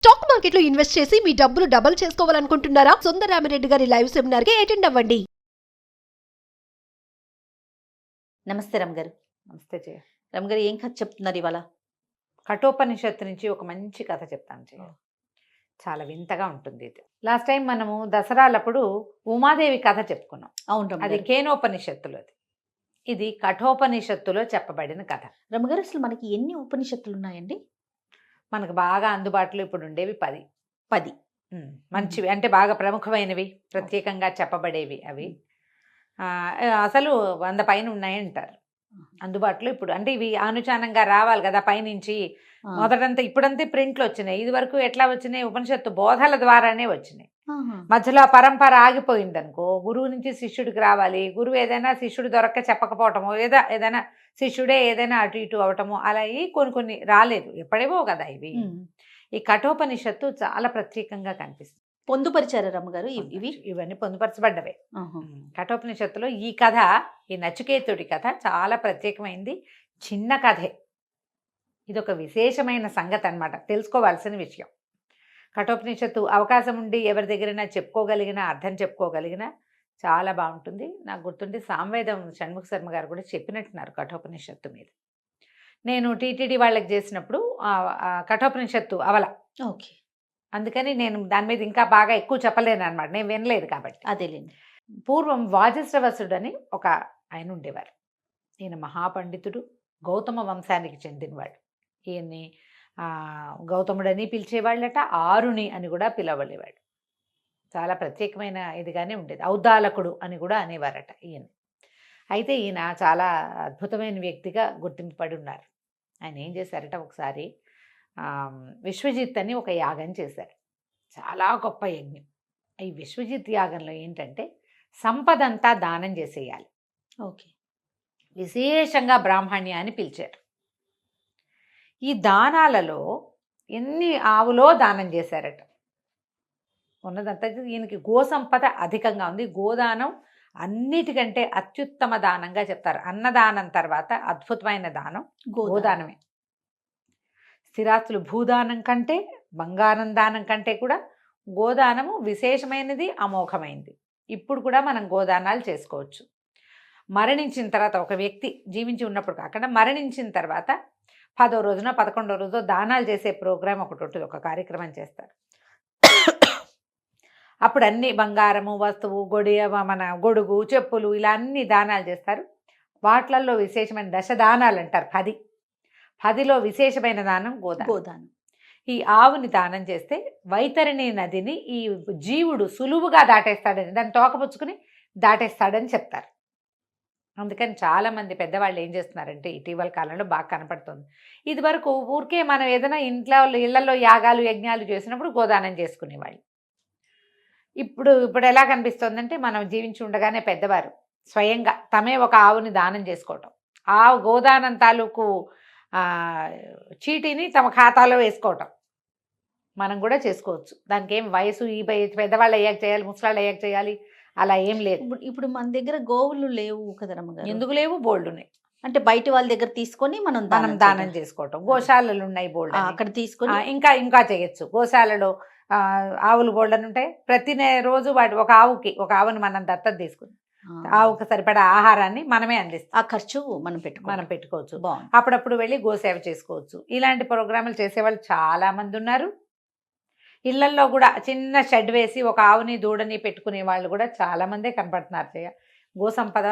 Stock మార్కెట్లో invest చేసి మీ డబ్బులు డబుల్ చేసుకోవాలనుకుంటున్నారా? సుందరరామిరెడ్డి గారి లైవ్ సెమినార్ కి అటెండ్ అవ్వండి. నమస్తే రమ్ గారు. నమస్తే జయ. రమ్ గారు ఏం కథ చెప్తున్నారు ఇవాళ? కఠోపనిషత్తు నుంచి ఒక మంచి కథ చెప్తాను జయ. చాలా వింతగా ఉంటుంది ఇది. లాస్ట్ టైం మనము దసరాలప్పుడు ఉమాదేవి కథ చెప్పుకున్నాం. అవును రమ్ అది గారు. కేనోపనిషత్తులోది. ఇది కఠోపనిషత్తులో చెప్పబడిన కథ. రమ్ గారు, అసలు మనకి ఎన్ని ఉపనిషత్తులు ఉన్నాయండి? మనకు బాగా అందుబాటులో ఇప్పుడు ఉండేవి 10. 10. మంచివి అంటే బాగా ప్రముఖమైనవి, ప్రత్యేకంగా చెప్పబడేవి అవి. అసలు 100 పైన ఉన్నాయంటారు అందుబాటులో ఇప్పుడు. అంటే ఇవి అనుచానంగా రావాలి కదా పైనుంచి. మొదటంతా ఇప్పుడంతా ప్రింట్లు వచ్చినాయి. ఇది వరకు ఎట్లా వచ్చినాయి? ఉపనిషత్తు బోధల ద్వారానే వచ్చినాయి. మధ్యలో ఆ పరంపర ఆగిపోయింది అనుకో, గురువు నుంచి శిష్యుడికి రావాలి. గురువు ఏదైనా శిష్యుడు దొరక్క చెప్పకపోవటము, ఏదైనా శిష్యుడే ఏదైనా అటు ఇటు అవటము, అలా కొన్ని రాలేదు. ఎప్పుడేవో కదా ఇవి. ఈ కఠోపనిషత్తు చాలా ప్రత్యేకంగా కనిపిస్తుంది. పొందుపరిచారు రమ్ గారు ఇవి? ఇవన్నీ పొందుపరచబడ్డవే. కఠోపనిషత్తులో ఈ కథ, ఈ నచికేతుడి కథ చాలా ప్రత్యేకమైంది. చిన్న కథే. ఇది ఒక విశేషమైన సంగతి అన్నమాట, తెలుసుకోవాల్సిన విషయం. కఠోపనిషత్తు అవకాశం ఉండి ఎవరి దగ్గరైనా చెప్పుకోగలిగినా, అర్థం చెప్పుకోగలిగినా చాలా బాగుంటుంది. నాకు గుర్తుండి సామవేదం షణ్ముఖ శర్మ గారు కూడా చెప్పినట్టున్నారు కఠోపనిషత్తు మీద. నేను టీటీడీ వాళ్ళకి చేసినప్పుడు కఠోపనిషత్తు అవల. ఓకే. అందుకని నేను దాని మీద ఇంకా బాగా ఎక్కువ చెప్పలేను అనమాట, నేను వినలేదు కాబట్టి. అదేలేండి. పూర్వం వాజశ్రవసుడు అని ఒక ఆయన ఉండేవారు. ఈయన మహాపండితుడు, గౌతమ వంశానికి చెందినవాడు. ఈయన్ని గౌతముడని పిలిచేవాళ్ళట, ఆరుణి అని కూడా పిలవలేవాడు. చాలా ప్రత్యేకమైన ఇదిగానే ఉండేది. ఔద్దాలకుడు అని కూడా అనేవారట ఈయన. అయితే ఈయన చాలా అద్భుతమైన వ్యక్తిగా గుర్తింపబడి ఉన్నారు. ఆయన ఏం చేశారట, ఒకసారి విశ్వజిత్ అని ఒక యాగం చేశారు. చాలా గొప్ప యజ్ఞం. ఈ విశ్వజిత్ యాగంలో ఏంటంటే సంపదంతా దానం చేసేయాలి. ఓకే. విశేషంగా బ్రాహ్మణ్యాన్ని పిలిచారు. ఈ దానాలలో ఎన్ని ఆవులో దానం చేశారట. ఉన్నదంతా ఈయనకి గోసంపద అధికంగా ఉంది. గోదానం అన్నిటికంటే అత్యుత్తమ దానంగా చెప్తారు. అన్నదానం తర్వాత అద్భుతమైన దానం గోదానమే. స్థిరాస్తులు భూదానం కంటే, బంగారం దానం కంటే కూడా గోదానము విశేషమైనది, అమోఘమైనది. ఇప్పుడు కూడా మనం గోదానాలు చేసుకోవచ్చు. మరణించిన తర్వాత, ఒక వ్యక్తి జీవించి ఉన్నప్పుడు కాకుండా మరణించిన తర్వాత 10వ రోజున 11వ రోజు దానాలు చేసే ప్రోగ్రాం ఒకటి ఉంటుంది, ఒక కార్యక్రమం చేస్తారు. అప్పుడు అన్ని బంగారము, వస్తువు, మన గొడుగు, చెప్పులు ఇలా అన్ని దానాలు చేస్తారు. వాటిలలో విశేషమైన దశదానాలు అంటారు. 10లో విశేషమైన దానం గోదానం. ఈ ఆవుని దానం చేస్తే వైతరిణి నదిని ఈ జీవుడు సులువుగా దాటేస్తాడని, దాన్ని తోకపుచ్చుకుని దాటేస్తాడని చెప్తారు. అందుకని చాలామంది పెద్దవాళ్ళు ఏం చేస్తున్నారంటే ఇటీవల కాలంలో బాగా కనపడుతుంది. ఇది వరకు ఊరికే మనం ఏదైనా ఇళ్లలో యాగాలు యజ్ఞాలు చేసినప్పుడు గోదానం చేసుకునేవాళ్ళు. ఇప్పుడు ఎలా కనిపిస్తుందంటే, మనం జీవించి ఉండగానే పెద్దవారు స్వయంగా తమే ఒక ఆవుని దానం చేసుకోవటం, ఆ గోదానం తాలూకు చీటీని తమ ఖాతాలో వేసుకోవటం మనం కూడా చేసుకోవచ్చు. దానికి ఏం వయసు ఈ పెద్దవాళ్ళు అయ్యాక చేయాలి, ముసలాళ్ళు అయ్యాక చేయాలి అలా ఏం లేదు. ఇప్పుడు మన దగ్గర గోవులు లేవు కదా రమ్మగారు? ఎందుకు లేవు? బోల్డ్ ఉన్నాయి. అంటే బయట వాళ్ళ దగ్గర తీసుకొని మనం దానం చేసుకోవటం. గోశాలలు ఉన్నాయి బోల్డ్, అక్కడ తీసుకొని ఇంకా చేయొచ్చు. గోశాలలో ఆవులు బోల్డ్ అని ఉంటాయి. ప్రతి రోజు ఒక ఆవుని మనం దత్తత తీసుకుని ఆవుకు సరిపడా ఆహారాన్ని మనమే అందిస్తాం. ఆ ఖర్చు మనం పెట్టుకోవచ్చు. అప్పుడప్పుడు వెళ్ళి గోసేవ చేసుకోవచ్చు. ఇలాంటి ప్రోగ్రాములు చేసేవాళ్ళు చాలా మంది ఉన్నారు. ఇళ్లల్లో కూడా చిన్న షెడ్ వేసి ఒక ఆవుని దూడని పెట్టుకునే వాళ్ళు కూడా చాలా మందే కనపడుతున్నారు. గోసంపద,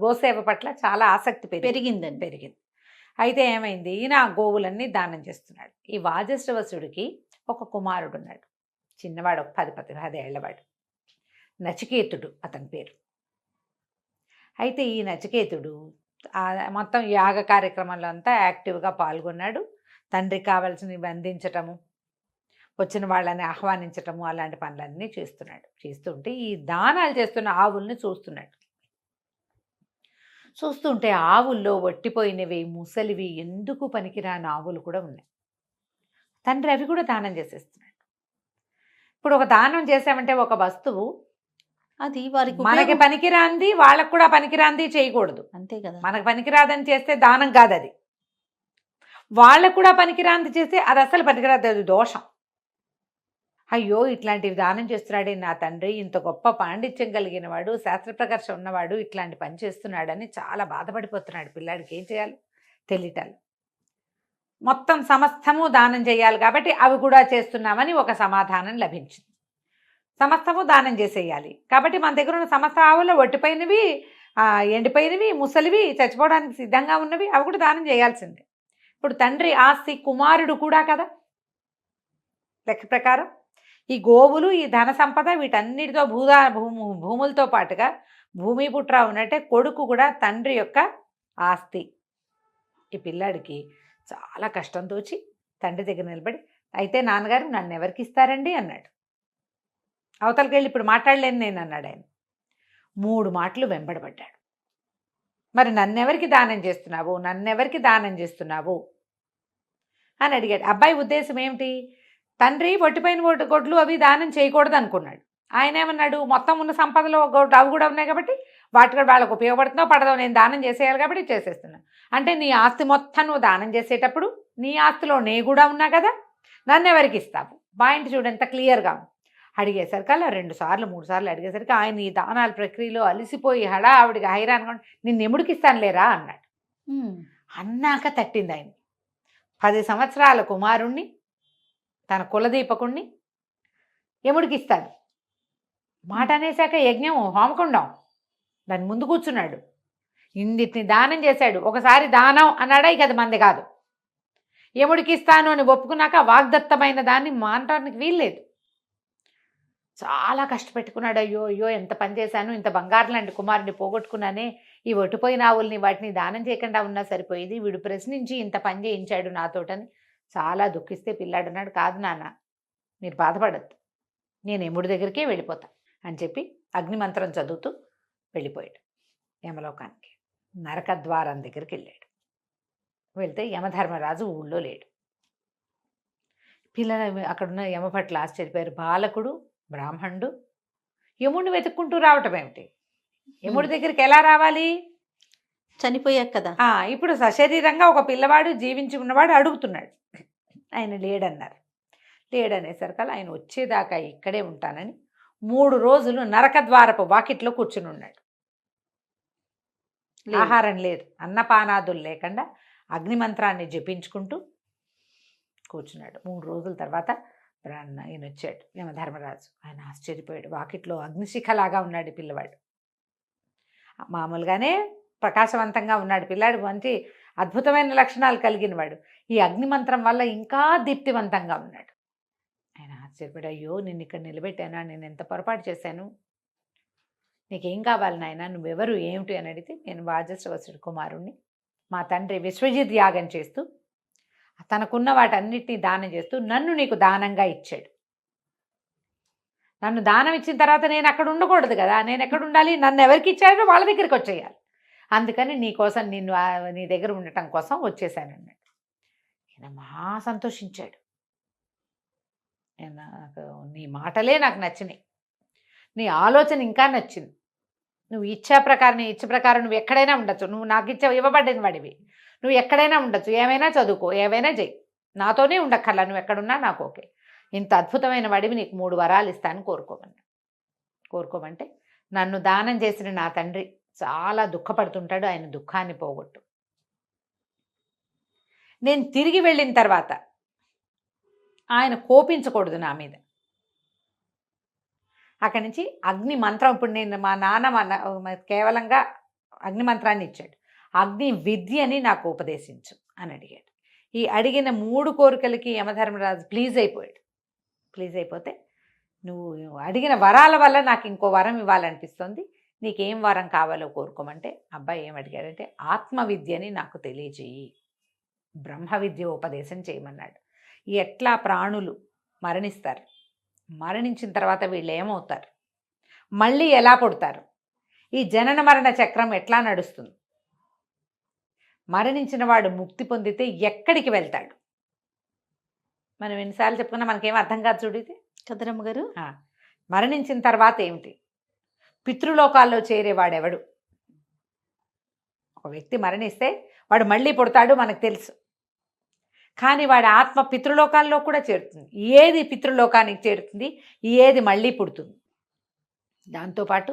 గోసేవ పట్ల చాలా ఆసక్తి పెరిగింది. అయితే ఏమైంది, ఈయన గోవులన్నీ దానం చేస్తున్నాడు. ఈ వాజశ్రవసుడికి ఒక కుమారుడు ఉన్నాడు, చిన్నవాడు, 10 ఏళ్లవాడు. నచికేతుడు అతని పేరు. అయితే ఈ నచికేతుడు మొత్తం యాగ కార్యక్రమంలో అంతా యాక్టివ్గా పాల్గొన్నాడు. తండ్రికి కావాల్సినవి అందించటము, వచ్చిన వాళ్ళని ఆహ్వానించటము, అలాంటి పనులన్నీ చేస్తుంటే ఈ దానాలు చేస్తున్న ఆవుల్ని చూస్తుంటే ఆవుల్లో వట్టిపోయినవి, ముసలివి, ఎందుకు పనికిరాని ఆవులు కూడా ఉన్నాయి. తండ్రి అవి కూడా దానం చేసేస్తున్నాడు. ఇప్పుడు ఒక దానం చేసామంటే ఒక వస్తువు అది వారికి మనకి పనికిరాంది, వాళ్ళకు కూడా పనికిరాంది చేయకూడదు. అంతే కదా. మనకు పనికిరాదని చేస్తే దానం కాదు, అది వాళ్ళకు కూడా పనికిరాంది చేస్తే అది అసలు పనికిరాదు, అది దోషం. అయ్యో ఇట్లాంటివి దానం చేస్తున్నాడే నా తండ్రి, ఇంత గొప్ప పాండిత్యం కలిగిన వాడు, శాస్త్ర ప్రకర్ష ఉన్నవాడు ఇట్లాంటి పని చేస్తున్నాడని చాలా బాధపడిపోతున్నాడు పిల్లాడికి. ఏం చేయాలి తెలియటాలు. మొత్తం సమస్తము దానం చేయాలి కాబట్టి అవి కూడా చేస్తున్నామని ఒక సమాధానం లభించింది. సమస్తము దానం చేసేయాలి కాబట్టి మన దగ్గర ఉన్న సమస్త ఆవులు ఒట్టిపోయినవి, ఎండిపోయినవి, ముసలివి, చచ్చిపోవడానికి సిద్ధంగా ఉన్నవి అవి కూడా దానం చేయాల్సిందే. ఇప్పుడు తండ్రి ఆస్తి కుమారుడు కూడా కదా లెక్క ప్రకారం. ఈ గోవులు, ఈ ధన సంపద వీటన్నిటితో భూములతో పాటుగా భూమి పుట్ర ఉన్నట్టే కొడుకు కూడా తండ్రి యొక్క ఆస్తి. ఈ పిల్లాడికి చాలా కష్టం తోచి తండ్రి దగ్గర నిలబడి, అయితే నాన్నగారు నన్ను ఎవరికి ఇస్తారండి అన్నాడు. అవతలకి వెళ్ళి ఇప్పుడు మాట్లాడలేను నేను అన్నాడు ఆయన. 3 మాటలు వెంబడబడ్డాడు. మరి నన్నెవరికి దానం చేస్తున్నావు, నన్నెవరికి దానం చేస్తున్నావు అని అడిగాడు. అబ్బాయి ఉద్దేశం ఏమిటి, తండ్రి ఒట్టిపోయిన గొడ్లు అవి దానం చేయకూడదు అనుకున్నాడు. ఆయన ఏమన్నాడు, మొత్తం ఉన్న సంపదలో అవి కూడా ఉన్నాయి కాబట్టి వాటి కూడా వాళ్ళకు ఉపయోగపడుతుందో పడదో నేను దానం చేసేయాలి కాబట్టి చేసేస్తున్నాను. అంటే నీ ఆస్తి మొత్తం నువ్వు దానం చేసేటప్పుడు నీ ఆస్తిలో నే కూడా ఉన్నా కదా, నన్ను ఎవరికి ఇస్తావు? పాయింట్ చూడు ఎంత క్లియర్గా అడిగేసరికి అలా 2 సార్లు 3 సార్లు అడిగేసరికి ఆయన ఈ దానాల ప్రక్రియలో అలిసిపోయి హడావిడిగా హైరాన్ నిన్ను ఎముడికి ఇస్తాను లేరా అన్నాడు. అన్నాక తట్టింది ఆయన. 10 సంవత్సరాల కుమారుణ్ణి, తన కులదీపకుణ్ణి ఎముడికి ఇస్తాడు. మాట అనేశాక యజ్ఞం, హోమకుండం దాని ముందు కూర్చున్నాడు. ఇందిటిని దానం చేశాడు. ఒకసారి దానం అన్నాడా ఇక అది మంది కాదు. ఎముడికి ఇస్తాను అని ఒప్పుకున్నాక వాగ్దత్తమైన దాన్ని మానటానికి వీల్లేదు. చాలా కష్టపెట్టుకున్నాడు. అయ్యో అయ్యో ఎంత పని చేశాను, ఇంత బంగారం లాంటి కుమారుని పోగొట్టుకున్నానే, ఈ ఒట్టిపోయిన ఆవుల్ని వాటిని దానం చేయకుండా ఉన్నా సరిపోయేది, వీడు ప్రశ్నించి ఇంత పని చేయించాడు నాతోటని చాలా దుఃఖిస్తే పిల్లాడు అన్నాడు, కాదు నాన్న మీరు బాధపడద్దు, నేను యముడి దగ్గరికే వెళ్ళిపోతా అని చెప్పి అగ్నిమంత్రం చదువుతూ వెళ్ళిపోయాడు యమలోకానికి. నరకద్వారం దగ్గరికి వెళ్ళాడు. వెళ్తే యమధర్మరాజు ఊళ్ళో లేడు. పిల్లలు అక్కడున్న యమ పట్ల ఆశ్చర్యపోయారు. బాలకుడు బ్రాహ్మణుడు యముడిని వెతుక్కుంటూ రావటం ఏమిటి? యముడి దగ్గరికి ఎలా రావాలి? చనిపోయాక కదా. ఇప్పుడు సశరీరంగా ఒక పిల్లవాడు జీవించి ఉన్నవాడు అడుగుతున్నాడు. ఆయన లేడన్నారు. లేడనేసరికి ఆయన వచ్చేదాకా ఇక్కడే ఉంటానని 3 రోజులు నరకద్వారపు వాకిట్లో కూర్చుని ఉన్నాడు. ఆహారం లేదు, అన్నపానాదులు లేకుండా అగ్నిమంత్రాన్ని జపించుకుంటూ కూర్చున్నాడు. 3 రోజుల తర్వాత ఆయన వచ్చాడు యమధర్మరాజు. ఆయన ఆశ్చర్యపోయాడు. వాకిట్లో అగ్నిశిఖలాగా ఉన్నాడు పిల్లవాడు. మామూలుగానే ప్రకాశవంతంగా ఉన్నాడు పిల్లాడు, మంచి అద్భుతమైన లక్షణాలు కలిగిన వాడు. ఈ అగ్నిమంత్రం వల్ల ఇంకా దీప్తివంతంగా ఉన్నాడు. ఆయన ఆశ్చర్యపడి, అయ్యో నిన్ను ఇక్కడ నిలబెట్టానా, నేను ఎంత పొరపాటు చేశాను, నీకేం కావాలి నాయన, నువ్వెవరు ఏమిటి అని అడిగితే, నేను వాజశ్రవసుడి కుమారుణ్ణి, మా తండ్రి విశ్వజిత్ యాగం చేస్తూ తనకున్న వాటన్నిటినీ దానం చేస్తూ నన్ను నీకు దానంగా ఇచ్చాడు. నన్ను దానం ఇచ్చిన తర్వాత నేను అక్కడ ఉండకూడదు కదా, నేను ఎక్కడ ఉండాలి? నన్ను ఎవరికి ఇచ్చాడో వాళ్ళ దగ్గరికి వచ్చేయాలి. అందుకని నీ కోసం నీ దగ్గర ఉండటం కోసం వచ్చేసాను అన్నాడు. ఈయన మహా సంతోషించాడు. నాకు నీ మాటలే నాకు నచ్చినాయి, నీ ఆలోచన ఇంకా నచ్చింది. నువ్వు ఇచ్చే ప్రకారం నువ్వు ఎక్కడైనా ఉండొచ్చు, నువ్వు నాకు ఇవ్వబడిన వాడివి, నువ్వు ఎక్కడైనా ఉండొచ్చు, ఏమైనా చదువుకో, ఏమైనా చెయ్యి, నాతోనే ఉండక్కర్లా, నువ్వు ఎక్కడున్నా నాకు ఓకే. ఇంత అద్భుతమైన వాడివి, నీకు 3 వరాలు ఇస్తాను కోరుకోమంటే నన్ను దానం చేసిన నా తండ్రి చాలా దుఃఖపడుతుంటాడు, ఆయన దుఃఖాన్ని పోగొట్టు. నేను తిరిగి వెళ్ళిన తర్వాత ఆయన కోపించకూడదు నా మీద. అక్కడి నుంచి అగ్ని మంత్రం, ఇప్పుడు నేను మా నాన్న కేవలంగా అగ్ని మంత్రాన్ని ఇచ్చాడు, అగ్ని విద్యని నాకు ఉపదేశించు అని అడిగాడు. ఈ అడిగిన 3 కోరికలకి యమధర్మరాజు ప్లీజ్ అయిపోతే, నువ్వు అడిగిన వరాల వల్ల నాకు ఇంకో వరం ఇవ్వాలనిపిస్తుంది, నీకేం వరం కావాలో కోరుకోమంటే అబ్బాయి ఏం అడిగాడంటే, ఆత్మ విద్యని నాకు తెలియజేయి, బ్రహ్మ విద్య ఉపదేశం చేయమన్నాడు. ఎట్లా ప్రాణులు మరణిస్తారు, మరణించిన తర్వాత వీళ్ళు ఏమవుతారు, మళ్ళీ ఎలా పుడతారు, ఈ జనన మరణ చక్రం ఎట్లా నడుస్తుంది, మరణించిన వాడు ముక్తి పొందితే ఎక్కడికి వెళ్తాడు, మనం ఎన్నిసార్లు చెప్పుకున్నా మనకేం అర్థం కాదు చూడితే కదరమ్మ గారు. మరణించిన తర్వాత ఏమిటి, పితృలోకాల్లో చేరేవాడెవడు, ఒక వ్యక్తి మరణిస్తే వాడు మళ్ళీ పుడతాడు మనకు తెలుసు, కానీ వాడి ఆత్మ పితృలోకాల్లో కూడా చేరుతుంది. ఏది పితృలోకానికి చేరుతుంది, ఏది మళ్ళీ పుడుతుంది. దాంతోపాటు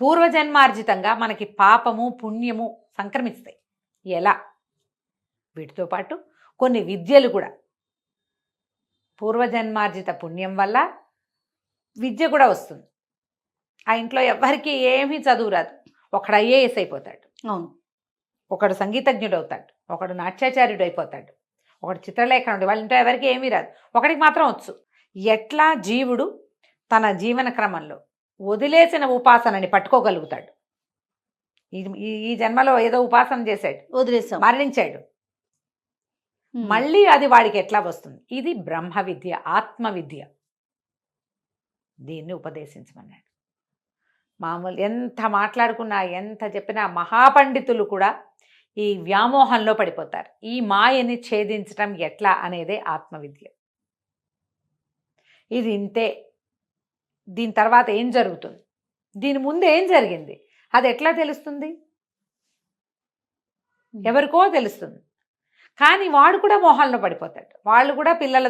పూర్వజన్మార్జితంగా మనకి పాపము పుణ్యము సంక్రమిస్తాయి. ఎలా? వీటితో పాటు కొన్ని విద్యలు కూడా పూర్వజన్మార్జిత పుణ్యం వల్ల విద్య కూడా వస్తుంది. ఆ ఇంట్లో ఎవరికి ఏమీ చదువు రాదు, ఒకడు ఐఏఎస్ అయిపోతాడు, అవును, ఒకడు సంగీతజ్ఞుడు అవుతాడు, ఒకడు నాట్యాచార్యుడు అయిపోతాడు, ఒకడు చిత్రలేఖనుడు. వాళ్ళ ఇంట్లో ఎవరికి ఏమీ రాదు, ఒకడికి మాత్రం వచ్చు. ఎట్లా జీవుడు తన జీవన క్రమంలో వదిలేసిన ఉపాసనని పట్టుకోగలుగుతాడు. ఈ జన్మలో ఏదో ఉపాసన చేశాడు, వదిలేసాం, మరణించాడు, మళ్ళీ అది వాడికి ఎట్లా వస్తుంది? ఇది బ్రహ్మ విద్య, ఆత్మ విద్య. దీన్ని ఉపదేశించమన్నాడు. మామూలు ఎంత మాట్లాడుకున్నా ఎంత చెప్పినా మహాపండితులు కూడా ఈ వ్యామోహంలో పడిపోతారు. ఈ మాయని ఛేదించటం ఎట్లా అనేదే ఆత్మవిద్య. ఇది ఇంతే. దీని తర్వాత ఏం జరుగుతుంది, దీని ముందు ఏం జరిగింది, అది ఎట్లా తెలుస్తుంది? ఎవరికో తెలుస్తుంది. కానీ వాడు కూడా మోహంలో పడిపోతాడు. వాళ్ళు కూడా పిల్లల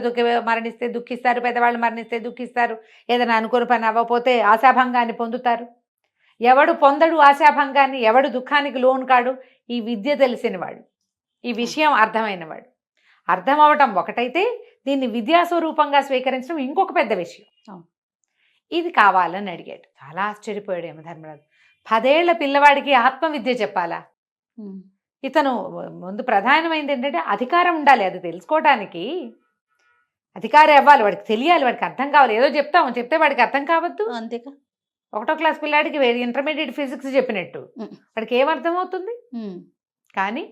మరణిస్తే దుఃఖిస్తారు, పెద్దవాళ్ళు మరణిస్తే దుఃఖిస్తారు, ఏదైనా అనుకుని పని అవ్వకపోతే ఆశాభంగాన్ని పొందుతారు. ఎవడు పొందడు ఆశాభంగాన్ని, ఎవడు దుఃఖానికి లోను కాడు? ఈ విద్య తెలిసినవాడు, ఈ విషయం అర్థమైనవాడు. అర్థం అవటం ఒకటైతే దీన్ని విద్యాస్వరూపంగా స్వీకరించడం ఇంకొక పెద్ద విషయం. ఇది కావాలని అడిగాడు. చాలా ఆశ్చర్యపోయాడు యమధర్మరాజు. 10 ఏళ్ల పిల్లవాడికి ఆత్మవిద్య చెప్పాలా? ఇతను ముందు ప్రధానమైనది ఏంటంటే అధికారం ఉండాలి, అది తెలుసుకోవడానికి అధికారం అవ్వాలి, వాడికి తెలియాలి, వాడికి అర్థం కావాలి. ఏదో చెప్తే వాడికి అర్థం కావద్దు. అంతేకా. 1వ క్లాస్ పిల్లాడికి ఇంటర్మీడియట్ ఫిజిక్స్ చెప్పినట్టు వాడికి ఏమర్థం అవుతుంది? కానీ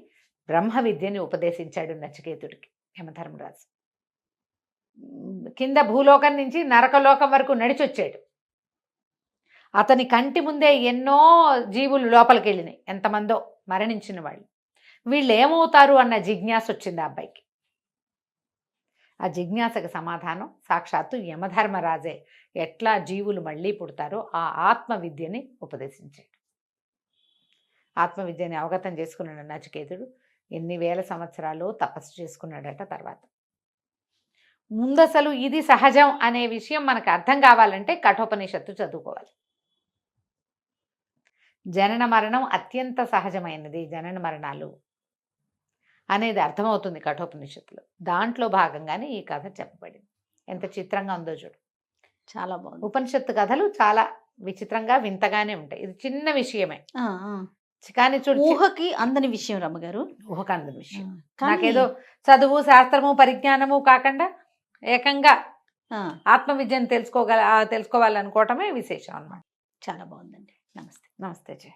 బ్రహ్మ విద్యని ఉపదేశించాడు నచికేతుడికి యమధర్మరాజు. కింద భూలోకం నుంచి నరకలోకం వరకు నడిచొచ్చాడు. అతని కంటి ముందే ఎన్నో జీవులు లోపలికి వెళ్ళినాయి, ఎంతమందో మరణించిన వాళ్ళు. వీళ్ళు ఏమవుతారు అన్న జిజ్ఞాస వచ్చింది ఆ అబ్బాయికి. ఆ జిజ్ఞాసకు సమాధానం సాక్షాత్తు యమధర్మరాజే ఎట్లా జీవులు మళ్ళీ పుడతారో ఆ ఆత్మవిద్యని ఉపదేశించాడు. ఆత్మవిద్యని అవగతం చేసుకున్నాడు నచికేతుడు. ఎన్ని వేల సంవత్సరాలు తపస్సు చేసుకున్నాడట. తర్వాత ముందసలు ఇది సహజం అనే విషయం మనకు అర్థం కావాలంటే కఠోపనిషత్తు చదువుకోవాలి. జనన మరణం అత్యంత సహజమైనది, జనన మరణాలు అనేది అర్థమవుతుంది కఠోపనిషత్తులో. దాంట్లో భాగంగానే ఈ కథ చెప్పబడింది. ఎంత చిత్రంగా ఉందో చూడు. చాలా బాగుంది. ఉపనిషత్తు కథలు చాలా విచిత్రంగా వింతగానే ఉంటాయి. ఇది చిన్న విషయమే కానీ చూడు, ఊహకి అందని విషయం రమ్మగారు, ఊహకు అందని విషయం. నాకేదో చదువు శాస్త్రము పరిజ్ఞానము కాకుండా ఏకంగా ఆత్మవిద్యను తెలుసుకోవాలనుకోవటమే విశేషం అన్నమాట. చాలా బాగుందండి. నమస్తే. నమస్తే జయ.